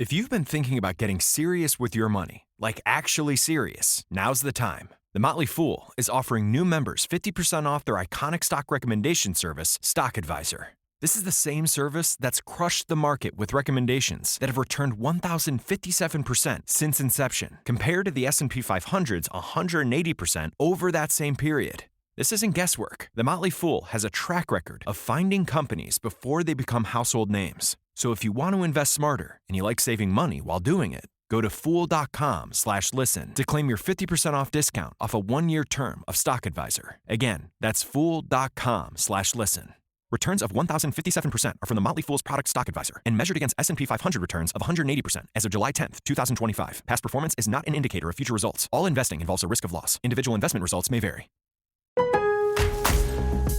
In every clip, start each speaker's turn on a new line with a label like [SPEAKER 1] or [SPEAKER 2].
[SPEAKER 1] If you've been thinking about getting serious with your money, like actually serious, now's the time. The Motley Fool is offering new members 50% off their iconic stock recommendation service, Stock Advisor. This is the same service that's crushed the market with recommendations that have returned 1,057% since inception, compared to the S&P 500's 180% over that same period. This isn't guesswork. The Motley Fool has a track record of finding companies before they become household names. So if you want to invest smarter and you like saving money while doing it, go to fool.com/listen to claim your 50% off discount off a 1-year term of Stock Advisor. Again, that's fool.com/listen. Returns of 1,057% are from the Motley Fool's product Stock Advisor and measured against S&P 500 returns of 180% as of July 10th, 2025. Past performance is not an indicator of future results. All investing involves a risk of loss. Individual investment results may vary.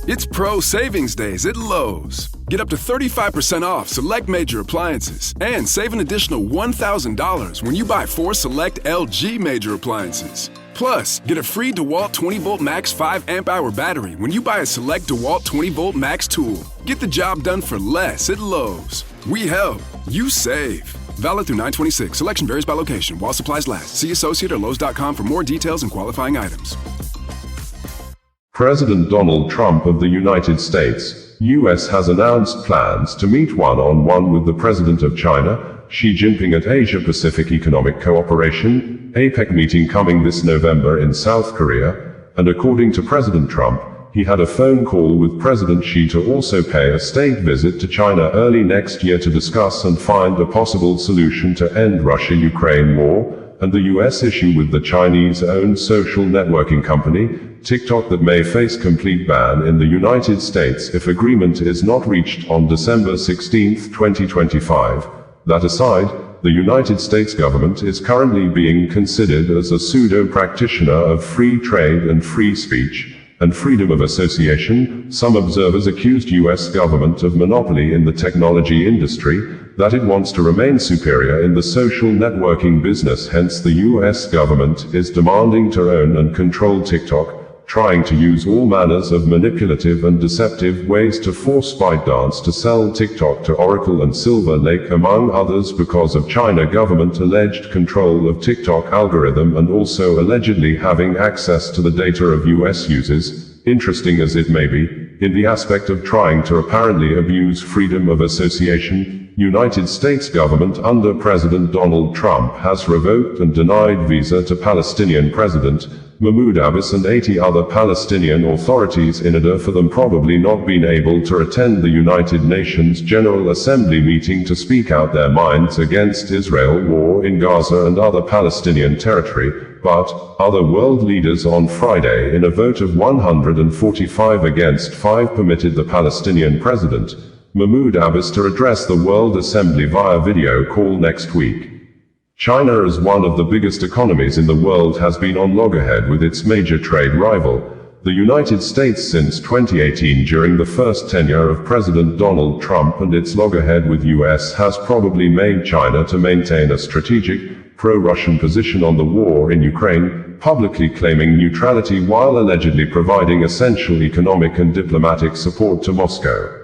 [SPEAKER 2] It's Pro Savings Days at Lowe's. Get up to 35% off select major appliances and save an additional $1,000 when you buy 4 select LG major appliances. Plus, get a free DeWalt 20-volt Max 5 amp-hour battery when you buy a select DeWalt 20-volt Max tool. Get the job done for less at Lowe's. We help. You save. Valid through 9/26. Selection varies by location while supplies last. See associate or Lowe's.com for more details and qualifying items.
[SPEAKER 3] President Donald Trump of the United States, U.S. has announced plans to meet one-on-one with the President of China, Xi Jinping at Asia-Pacific Economic Cooperation, APEC meeting coming this November in South Korea, and according to President Trump, he had a phone call with President Xi to also pay a state visit to China early next year to discuss and find a possible solution to end Russia-Ukraine war, and the U.S. issue with the Chinese-owned social networking company, TikTok, that may face complete ban in the United States if agreement is not reached on December 16, 2025. That aside, the United States government is currently being considered as a pseudo-practitioner of free trade and free speech, and freedom of association. Some observers accused U.S. government of monopoly in the technology industry, that it wants to remain superior in the social networking business. Hence the U.S. government is demanding to own and control TikTok, trying to use all manners of manipulative and deceptive ways to force ByteDance to sell TikTok to Oracle and Silver Lake, among others, because of China government alleged control of TikTok algorithm and also allegedly having access to the data of US users. Interesting as it may be, in the aspect of trying to apparently abuse freedom of association, United States government under President Donald Trump has revoked and denied visa to Palestinian President Mahmoud Abbas and 80 other Palestinian authorities in order for them probably not being able to attend the United Nations General Assembly meeting to speak out their minds against Israel war in Gaza and other Palestinian territory. But other world leaders on Friday, in a vote of 145 against 5, permitted the Palestinian president Mahmoud Abbas to address the World Assembly via video call next week. China, as one of the biggest economies in the world, has been on loggerhead with its major trade rival, the United States, since 2018 during the first tenure of President Donald Trump, and its loggerhead with US has probably made China to maintain a strategic, pro-Russian position on the war in Ukraine, publicly claiming neutrality while allegedly providing essential economic and diplomatic support to Moscow.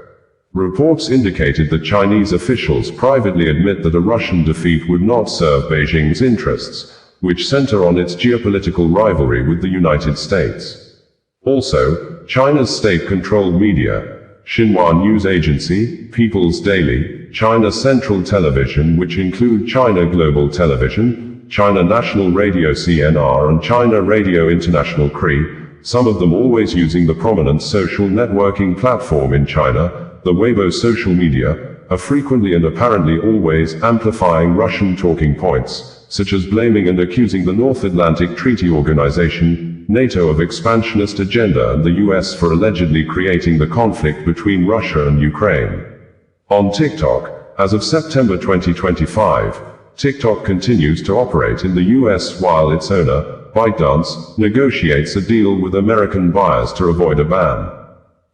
[SPEAKER 3] Reports indicated that Chinese officials privately admit that a Russian defeat would not serve Beijing's interests, which center on its geopolitical rivalry with the United States. Also, China's state-controlled media, Xinhua News Agency, People's Daily, China Central Television, which include China Global Television, China National Radio CNR and China Radio International CRI, some of them always using the prominent social networking platform in China, the Weibo social media, are frequently and apparently always amplifying Russian talking points, such as blaming and accusing the North Atlantic Treaty Organization, NATO, of expansionist agenda and the US for allegedly creating the conflict between Russia and Ukraine. On TikTok, as of September 2025, TikTok continues to operate in the US while its owner, ByteDance, negotiates a deal with American buyers to avoid a ban.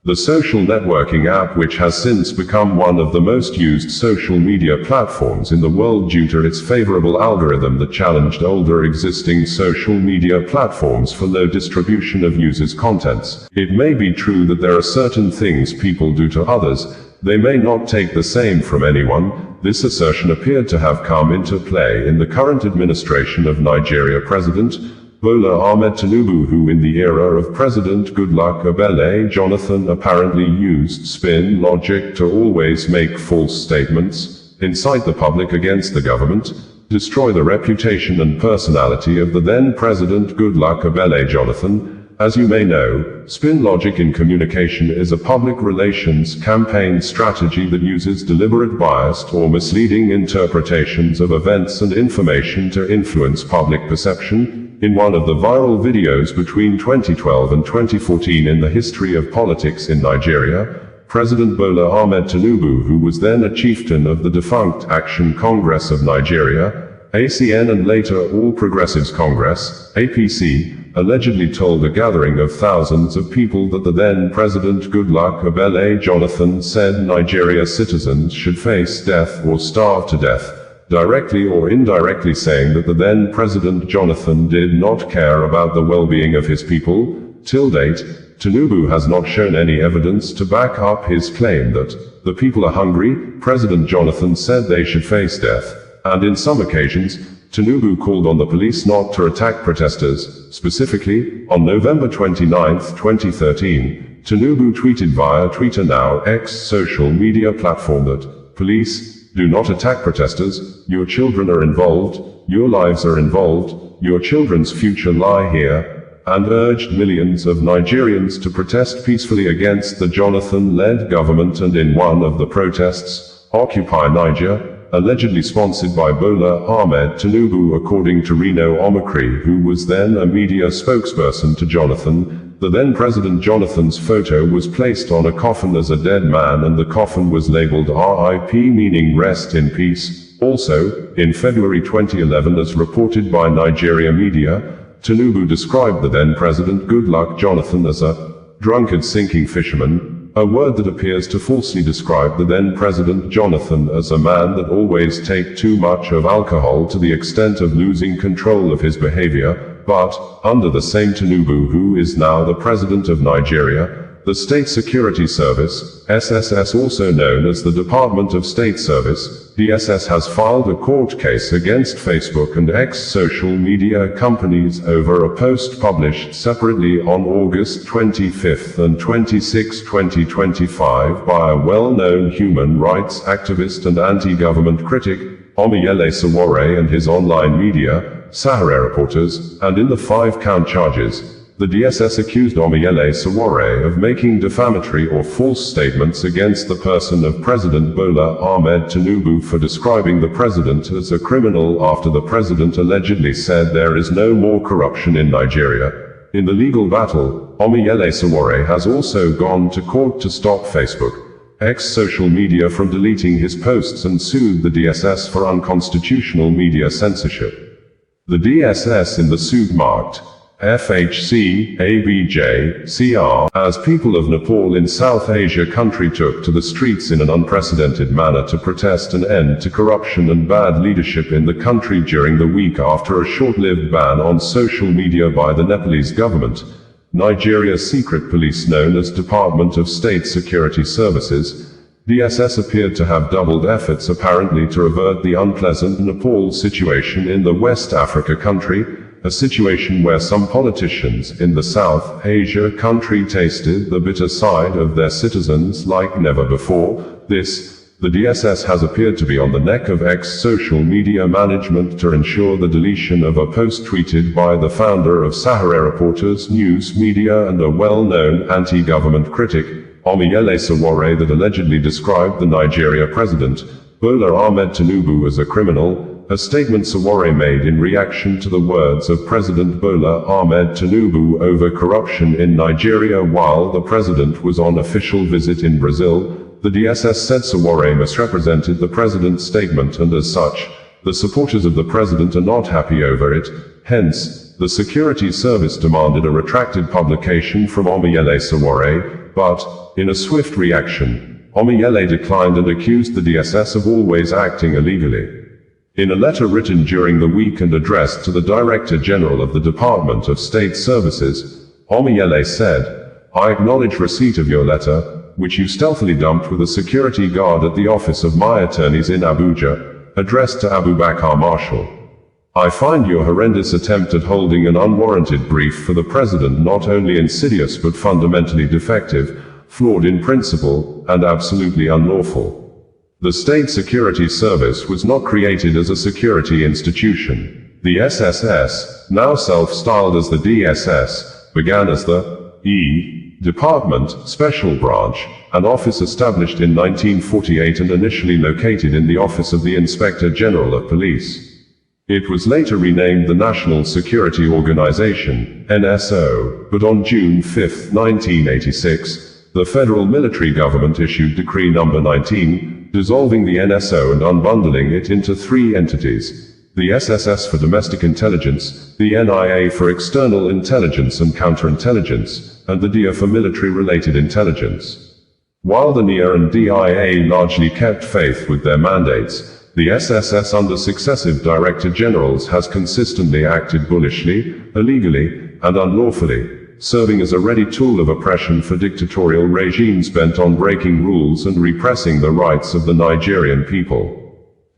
[SPEAKER 3] The social networking app, which has since become one of the most used social media platforms in the world due to its favorable algorithm that challenged older existing social media platforms for low distribution of users' contents. It may be true that there are certain things people do to others They may not take the same from anyone. This assertion appeared to have come into play in the current administration of Nigeria President Bola Ahmed Tinubu, who in the era of President Goodluck Ebele Jonathan apparently used spin logic to always make false statements, incite the public against the government, destroy the reputation and personality of the then President Goodluck Ebele Jonathan. As you may know, spin logic in communication is a public relations campaign strategy that uses deliberate biased or misleading interpretations of events and information to influence public perception. In one of the viral videos between 2012 and 2014 in the history of politics in Nigeria, President Bola Ahmed Tinubu, who was then a chieftain of the defunct Action Congress of Nigeria, ACN, and later All Progressives Congress, APC, allegedly told a gathering of thousands of people that the then President Goodluck Ebele Jonathan said Nigeria citizens should face death or starve to death, directly or indirectly saying that the then President Jonathan did not care about the well-being of his people. Till date, Tinubu has not shown any evidence to back up his claim that the people are hungry. President Jonathan said they should face death, and in some occasions, Tinubu called on the police not to attack protesters. Specifically, on November 29, 2013, Tinubu tweeted via Twitter, now X social media platform, that police do not attack protesters, your children are involved, your lives are involved, your children's future lie here, and urged millions of Nigerians to protest peacefully against the Jonathan-led government. And in one of the protests, Occupy Niger, allegedly sponsored by Bola Ahmed Tinubu, according to Reno Omokri, who was then a media spokesperson to Jonathan, the then President Jonathan's photo was placed on a coffin as a dead man, and the coffin was labeled RIP, meaning rest in peace. Also, in February 2011, as reported by Nigeria media, Tinubu described the then President Goodluck Jonathan as a drunkard sinking fisherman, a word that appears to falsely describe the then President Jonathan as a man that always take too much of alcohol to the extent of losing control of his behavior. But, under the same Tinubu, who is now the President of Nigeria, the State Security Service, SSS, also known as the Department of State Service, DSS, has filed a court case against Facebook and X social media companies over a post published separately on August 25 and 26, 2025 by a well-known human rights activist and anti-government critic, Omoyele Sowore, and his online media, Sahara Reporters. And in the 5-count charges, the DSS accused Omoyele Sowore of making defamatory or false statements against the person of President Bola Ahmed Tinubu for describing the president as a criminal after the president allegedly said there is no more corruption in Nigeria. In the legal battle, Omoyele Sowore has also gone to court to stop Facebook, X social media, from deleting his posts and sued the DSS for unconstitutional media censorship. The DSS in the suit marked FHC, ABJ, CR, as people of Nepal in South Asia country took to the streets in an unprecedented manner to protest an end to corruption and bad leadership in the country during the week after a short-lived ban on social media by the Nepalese government. Nigeria's secret police, known as Department of State Security Services, DSS, appeared to have doubled efforts apparently to avert the unpleasant Nepal situation in the West Africa country, a situation where some politicians in the South Asia country tasted the bitter side of their citizens like never before. The DSS has appeared to be on the neck of X social media management to ensure the deletion of a post tweeted by the founder of Sahara Reporters news media and a well-known anti-government critic, Omoyele Sowore, that allegedly described the Nigeria president, Bola Ahmed Tinubu, as a criminal. A statement Sowore made in reaction to the words of President Bola Ahmed Tinubu over corruption in Nigeria while the president was on official visit in Brazil. The DSS said Sowore misrepresented the president's statement, and as such, the supporters of the president are not happy over it. Hence, the security service demanded a retracted publication from Omoyele Sowore, but, in a swift reaction, Omoyele declined and accused the DSS of always acting illegally. In a letter written during the week and addressed to the Director General of the Department of State Services, Omoyele said, "I acknowledge receipt of your letter, which you stealthily dumped with a security guard at the office of my attorneys in Abuja, addressed to Abu Bakr Marshall. I find your horrendous attempt at holding an unwarranted brief for the president not only insidious but fundamentally defective, flawed in principle, and absolutely unlawful. The State Security Service was not created as a security institution. The SSS, now self-styled as the DSS, began as the Department, Special Branch, an office established in 1948 and initially located in the Office of the Inspector General of Police. It was later renamed the National Security Organization, NSO, but on June 5, 1986, the federal military government issued Decree No. 19, dissolving the NSO and unbundling it into three entities: the SSS for Domestic Intelligence, the NIA for External Intelligence and Counterintelligence, and the DIA for Military-Related Intelligence. While the NIA and DIA largely kept faith with their mandates, the SSS under successive Director Generals has consistently acted bullishly, illegally, and unlawfully, serving as a ready tool of oppression for dictatorial regimes bent on breaking rules and repressing the rights of the Nigerian people.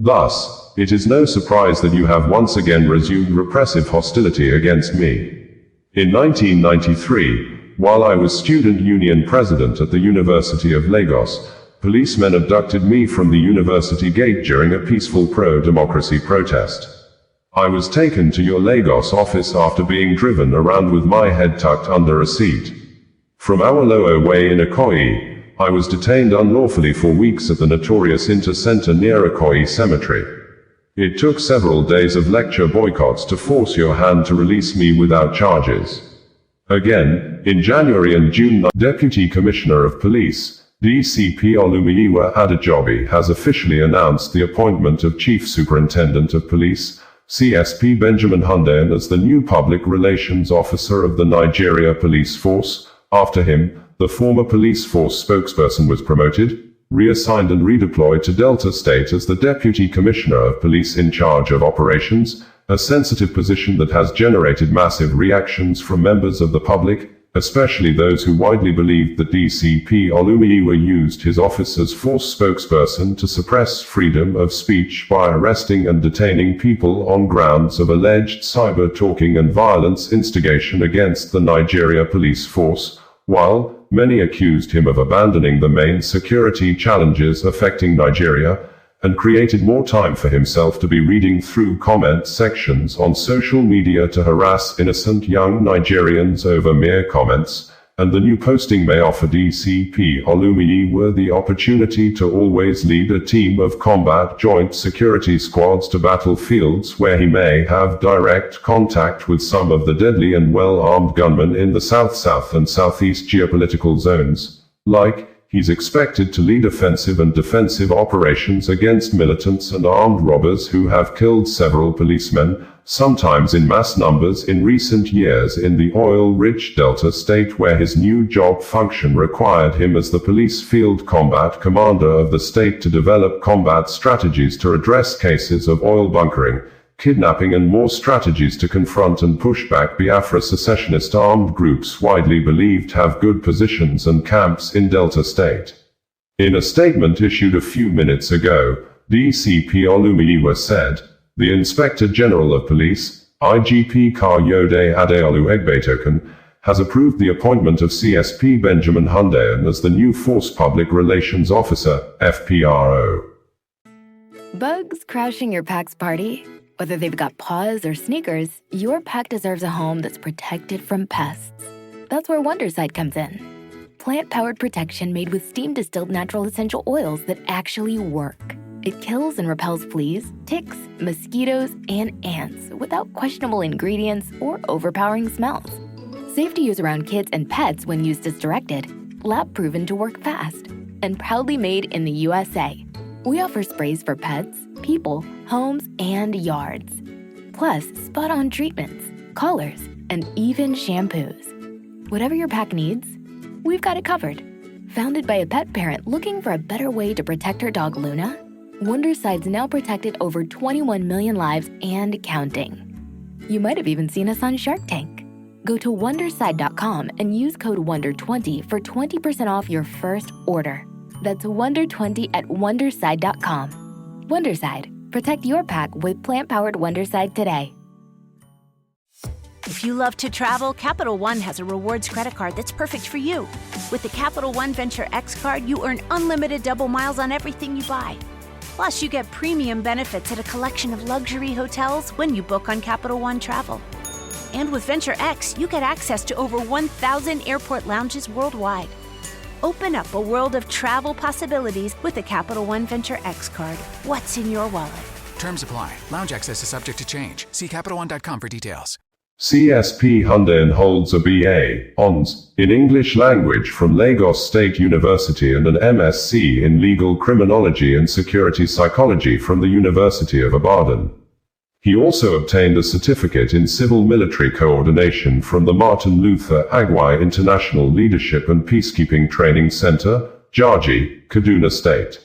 [SPEAKER 3] Thus, it is no surprise that you have once again resumed repressive hostility against me. In 1993, while I was Student Union President at the University of Lagos, policemen abducted me from the university gate during a peaceful pro-democracy protest. I was taken to your Lagos office after being driven around with my head tucked under a seat. From Awolowo Way in Ikoyi, I was detained unlawfully for weeks at the notorious Inter-Center near Ikoyi Cemetery. It took several days of lecture boycotts to force your hand to release me without charges. Again, in January and June, Deputy Commissioner of Police, DCP Olumiyiwa Adejobi, has officially announced the appointment of Chief Superintendent of Police, CSP Benjamin Hundeyin, as the new Public Relations Officer of the Nigeria Police Force. After him, the former police force spokesperson was promoted, reassigned and redeployed to Delta State as the Deputy Commissioner of Police in charge of operations, a sensitive position that has generated massive reactions from members of the public, especially those who widely believed that DCP Olumiyiwa used his office as force spokesperson to suppress freedom of speech by arresting and detaining people on grounds of alleged cyber-talking and violence instigation against the Nigeria police force, while many accused him of abandoning the main security challenges affecting Nigeria, and created more time for himself to be reading through comment sections on social media to harass innocent young Nigerians over mere comments, and the new posting may offer DCP Olumiyiwa the opportunity to always lead a team of combat joint security squads to battlefields where he may have direct contact with some of the deadly and well-armed gunmen in the South and Southeast geopolitical zones. He's expected to lead offensive and defensive operations against militants and armed robbers who have killed several policemen, sometimes in mass numbers in recent years in the oil-rich Delta State, where his new job function required him as the police field combat commander of the state to develop combat strategies to address cases of oil bunkering, kidnapping and more strategies to confront and push back Biafra secessionist armed groups widely believed have good positions and camps in Delta State. In a statement issued a few minutes ago, DCP Olumiyiwa said, "The Inspector General of Police, IGP Kayode Adeolu Egbetokun, has approved the appointment of CSP Benjamin Hundeyin as the new Force Public Relations Officer, FPRO."
[SPEAKER 4] Bugs crashing your pack's party? Whether they've got paws or sneakers, your pack deserves a home that's protected from pests. That's where Wondercide comes in. Plant-powered protection made with steam-distilled natural essential oils that actually work. It kills and repels fleas, ticks, mosquitoes, and ants without questionable ingredients or overpowering smells. Safe to use around kids and pets when used as directed, lab-proven to work fast, and proudly made in the USA. We offer sprays for pets, people, homes, and yards. Plus, spot-on treatments, collars, and even shampoos. Whatever your pack needs, we've got it covered. Founded by a pet parent looking for a better way to protect her dog Luna, Wondercide's now protected over 21 million lives and counting. You might have even seen us on Shark Tank. Go to Wonderside.com and use code WONDER20 for 20% off your first order. That's WONDER20 at Wonderside.com. Wonderside. Protect your pack with plant-powered Wonderside today.
[SPEAKER 5] If you love to travel, Capital One has a rewards credit card that's perfect for you. With the Capital One Venture X card, you earn unlimited double miles on everything you buy. Plus, you get premium benefits at a collection of luxury hotels when you book on Capital One Travel. And with Venture X, you get access to over 1,000 airport lounges worldwide. Open up a world of travel possibilities with the Capital One Venture X card. What's in your wallet?
[SPEAKER 6] Terms apply. Lounge access is subject to change. See CapitalOne.com for details.
[SPEAKER 3] CSP Hyundai holds a BA Hons in English language from Lagos State University and an MSc in Legal Criminology and Security Psychology from the University of Ibadan. He also obtained a certificate in Civil Military Coordination from the Martin Luther Agwai International Leadership and Peacekeeping Training Center, Jaji, Kaduna State.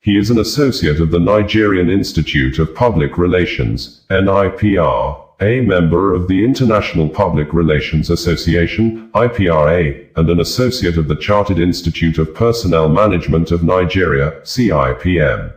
[SPEAKER 3] He is an associate of the Nigerian Institute of Public Relations, NIPR, a member of the International Public Relations Association, IPRA, and an associate of the Chartered Institute of Personnel Management of Nigeria, CIPM.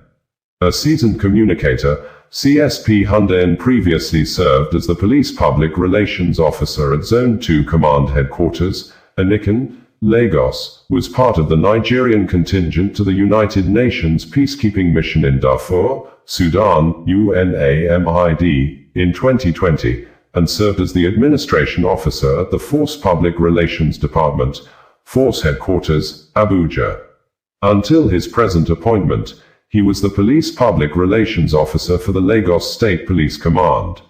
[SPEAKER 3] A seasoned communicator, CSP Hyundai previously served as the Police Public Relations Officer at Zone 2 Command Headquarters, Anikan, Lagos, was part of the Nigerian contingent to the United Nations Peacekeeping Mission in Darfur, Sudan, UNAMID, in 2020, and served as the Administration Officer at the Force Public Relations Department, Force Headquarters, Abuja. Until his present appointment, he was the Police Public Relations Officer for the Lagos State Police Command.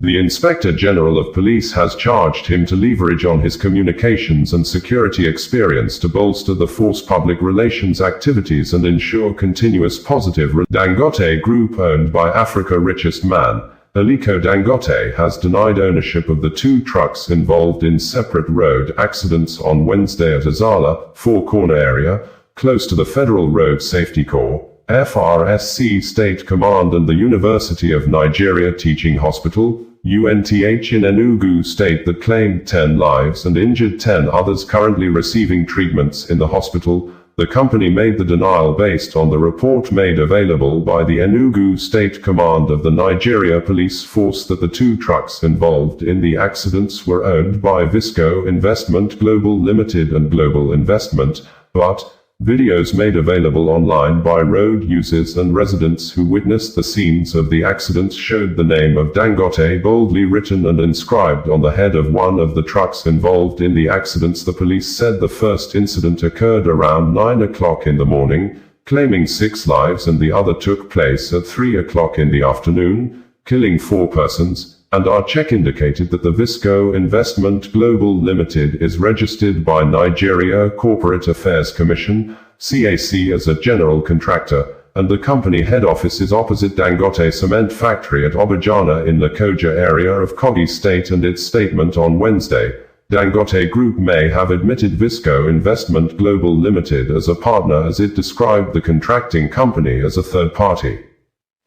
[SPEAKER 3] The Inspector General of Police has charged him to leverage on his communications and security experience to bolster the force public relations activities and ensure continuous positive. Dangote Group, owned by Africa's richest man, Aliko Dangote, has denied ownership of the two trucks involved in separate road accidents on Wednesday at Azala, Four Corner area, close to the Federal Road Safety Corps, FRSC State Command and the University of Nigeria Teaching Hospital, UNTH in Enugu State, that claimed 10 lives and injured 10 others currently receiving treatments in the hospital. The company made the denial based on the report made available by the Enugu State Command of the Nigeria Police Force that the two trucks involved in the accidents were owned by Visco Investment Global Limited and Global Investment, but videos made available online by road users and residents who witnessed the scenes of the accidents showed the name of Dangote boldly written and inscribed on the head of one of the trucks involved in the accidents. The police said the first incident occurred around 9 o'clock in the morning, claiming 6 lives, and the other took place at 3 o'clock in the afternoon, killing 4 persons. And our check indicated that the Visco Investment Global Limited is registered by Nigeria Corporate Affairs Commission, CAC, as a general contractor, and the company head office is opposite Dangote Cement Factory at Obajana in Lokoja area of Kogi State. And its statement on Wednesday, Dangote Group may have admitted Visco Investment Global Limited as a partner, as it described the contracting company as a third party.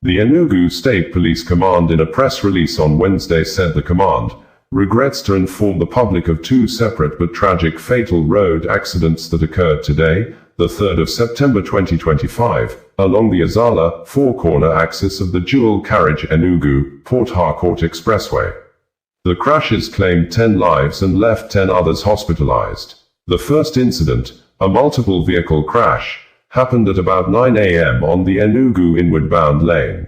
[SPEAKER 3] The Enugu State Police Command in a press release on Wednesday said the command regrets to inform the public of 2 separate but tragic fatal road accidents that occurred today, the 3rd of September 2025, along the Azala, Four Corner axis of the dual carriage Enugu-Port Harcourt Expressway. The crashes claimed 10 lives and left 10 others hospitalized. The first incident, a multiple vehicle crash, happened at about 9 a.m. on the Enugu inward-bound lane.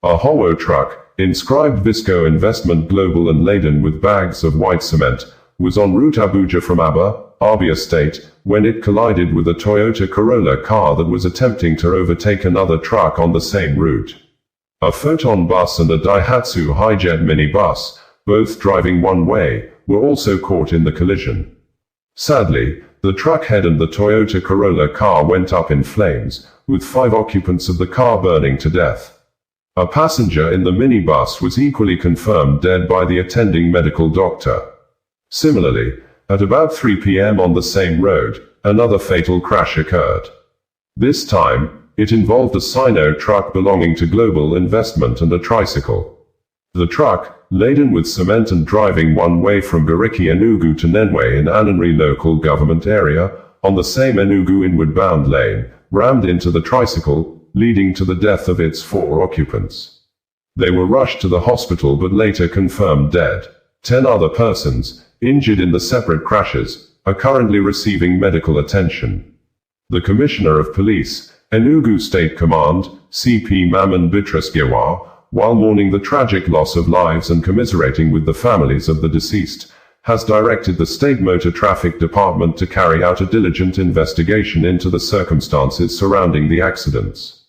[SPEAKER 3] A Howo truck, inscribed Visco Investment Global and laden with bags of white cement, was en route Abuja from Abia State, when it collided with a Toyota Corolla car that was attempting to overtake another truck on the same route. A Photon bus and a Daihatsu Hijet minibus, both driving one way, were also caught in the collision. Sadly, the truck head and the Toyota Corolla car went up in flames, with 5 occupants of the car burning to death. A passenger in the minibus was equally confirmed dead by the attending medical doctor. Similarly, at about 3 p.m. on the same road, another fatal crash occurred. This time, it involved a Sino truck belonging to Global Investment and a tricycle. The truck, laden with cement and driving one way from Gariki Enugu to Nenwe in Ananri local government area, on the same Enugu inward-bound lane, rammed into the tricycle, leading to the death of its 4 occupants. They were rushed to the hospital but later confirmed dead. 10 other persons, injured in the separate crashes, are currently receiving medical attention. The Commissioner of Police, Enugu State Command, CP Maman Bitrus Gewa, while mourning the tragic loss of lives and commiserating with the families of the deceased, has directed the State Motor Traffic Department to carry out a diligent investigation into the circumstances surrounding the accidents.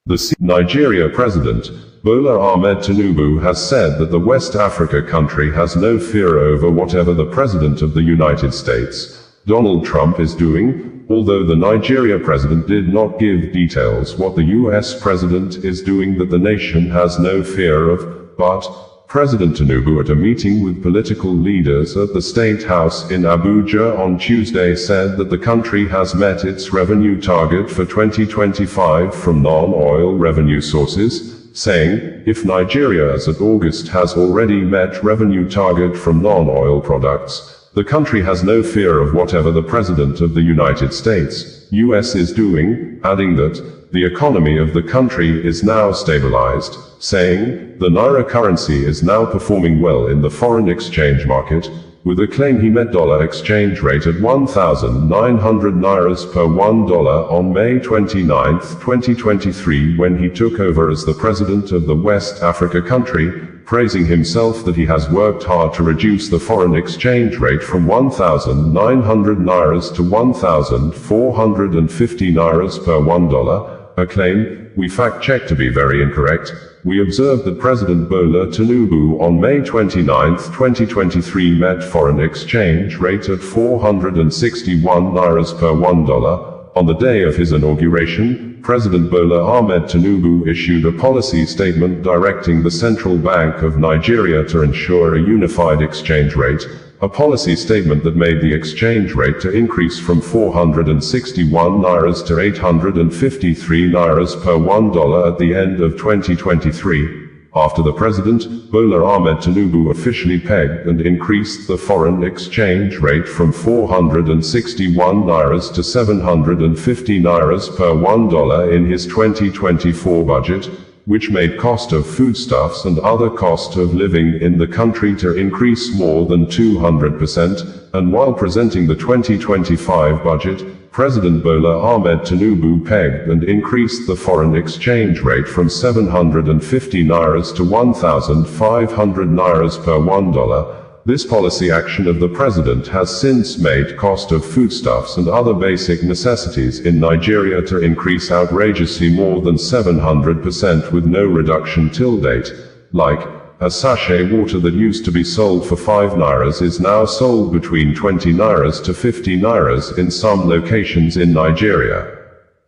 [SPEAKER 3] The Nigeria President, Bola Ahmed Tinubu, has said that the West Africa country has no fear over whatever the President of the United States, Donald Trump, is doing, although the Nigeria President did not give details what the US President is doing that the nation has no fear of, but President Tinubu, at a meeting with political leaders at the State House in Abuja on Tuesday, said that the country has met its revenue target for 2025 from non-oil revenue sources, saying, if Nigeria as of August has already met revenue target from non-oil products, the country has no fear of whatever the President of the United States, US, is doing, adding that the economy of the country is now stabilized, saying, the Naira currency is now performing well in the foreign exchange market, with a claim he met dollar exchange rate at 1,900 Nairas per $1 on May 29, 2023 when he took over as the President of the West Africa country, praising himself that he has worked hard to reduce the foreign exchange rate from 1,900 Nairas to 1,450 Nairas per $1, a claim we fact-checked to be very incorrect. We observed that President Bola Tinubu on May 29, 2023 met foreign exchange rate at 461 Nairas per $1. On the day of his inauguration, President Bola Ahmed Tinubu issued a policy statement directing the Central Bank of Nigeria to ensure a unified exchange rate, a policy statement that made the exchange rate to increase from 461 Nairas to 853 Nairas per $1 at the end of 2023. After the President, Bola Ahmed Tinubu officially pegged and increased the foreign exchange rate from 461 Nairas to 750 Nairas per $1 in his 2024 budget, which made cost of foodstuffs and other cost of living in the country to increase more than 200%, and while presenting the 2025 budget, President Bola Ahmed Tinubu pegged and increased the foreign exchange rate from 750 Nairas to 1,500 Nairas per $1. This policy action of the President has since made cost of foodstuffs and other basic necessities in Nigeria to increase outrageously more than 700% with no reduction till date. Like, a sachet water that used to be sold for 5 Nairas is now sold between 20 Nairas to 50 Nairas in some locations in Nigeria.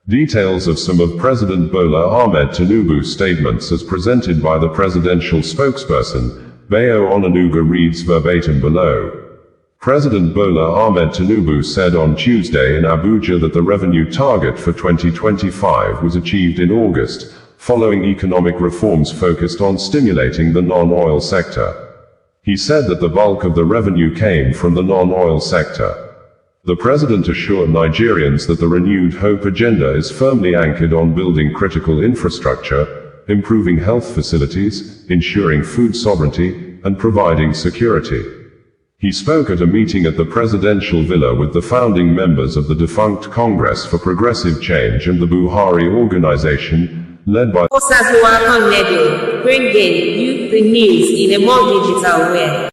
[SPEAKER 3] Details of some of President Bola Ahmed Tinubu's statements as presented by the presidential spokesperson, Bayo Onanuga, reads verbatim below. President Bola Ahmed Tinubu said on Tuesday in Abuja that the revenue target for 2025 was achieved in August, following economic reforms focused on stimulating the non-oil sector. He said that the bulk of the revenue came from the non-oil sector. The president assured Nigerians that the renewed hope agenda is firmly anchored on building critical infrastructure, improving health facilities, ensuring food sovereignty, and providing security. He spoke at a meeting at the presidential villa with the founding members of the defunct Congress for Progressive Change and the Buhari organization, led by
[SPEAKER 7] Bringing you the news in a more digital way.